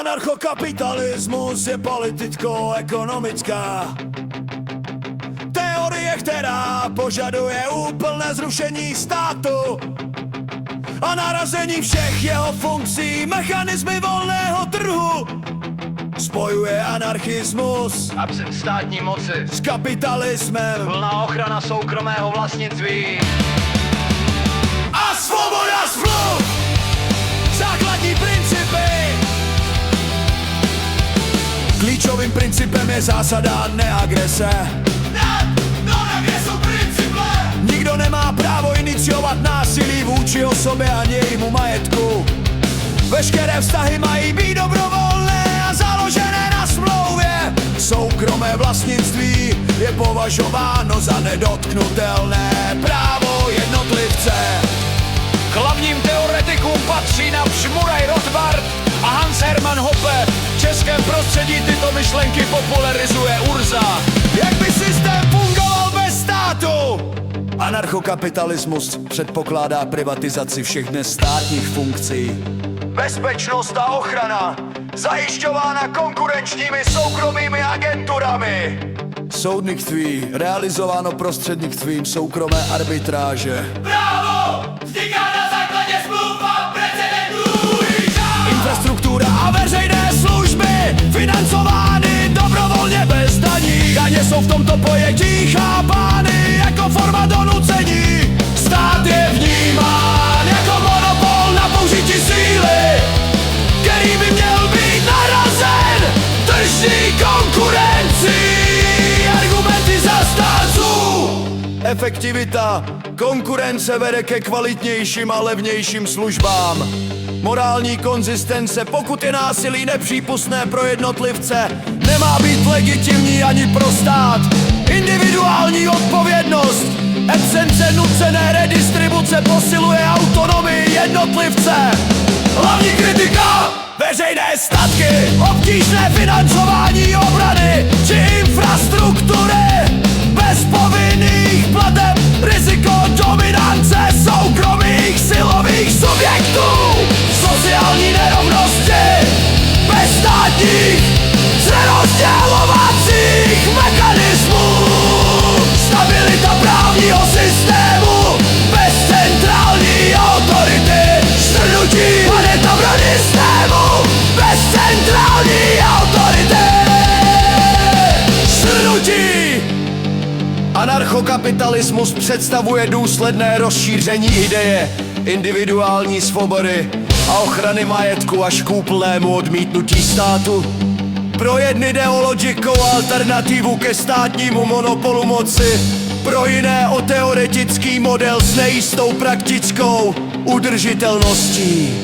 Anarchokapitalismus je politicko-ekonomická teorie, která požaduje úplné zrušení státu a narazení všech jeho funkcí mechanismy volného trhu. Spojuje anarchismus absent státní moci, s kapitalismem plná ochrana soukromého vlastnictví a svoboda smluv. Základní principy. Klíčovým principem je zásada neagrese. Nikdo nemá právo iniciovat násilí vůči osobě ani jejímu majetku. Veškeré vztahy mají být dobrovolné a založené na smlouvě. Soukromé vlastnictví je považováno za nedotknutelné právo jednotlivce. K hlavním teoretikům patří Murray Rothbard a Hans Hermann Hoppe. V českém prostředí tyto myšlenky popularizuje Urza. Jak by systém fungoval bez státu? Anarchokapitalismus předpokládá privatizaci všech nestátních funkcí. Bezpečnost a ochrana zajišťována konkurenčními soukromými agenturami. Soudnictví realizováno prostřednictvím soukromé arbitráže. Právo vzniká na základě smluv a precedentů. Infrastruktura a veřejné služby financovány dobrovolně bez daní. Daně jsou v tomto pojetí chápány jako forma donucení. Stát je vnímán jako monopol na použití síly, který by měl být nahrazen tržní konkurencí. Argumenty zastánců. Efektivita konkurence vede ke kvalitnějším a levnějším službám. Morální konzistence, pokud je násilí nepřípustné pro jednotlivce, nemá být legitimní ani pro stát. Individuální odpovědnost, absence nucené redistribuce posiluje autonomii jednotlivce. Hlavní kritika, veřejné statky, obtížné financování obrany či infrastruktury, bez povinných plateb, riziko dominance soukromých silových subjektů, sociální nerovnosti, bez státních přerozdělovacích mechanismů, stabilita právního systému, bez centrální autority, strnutí planeta brany systému, bez centrální autority, strnutí. Anarchokapitalismus představuje důsledné rozšíření ideje individuální svobody a ochrany majetku až k úplnému odmítnutí státu. Pro jedny jde o logikou alternativu ke státnímu monopolu moci, pro jiné o teoretický model s nejistou praktickou udržitelností.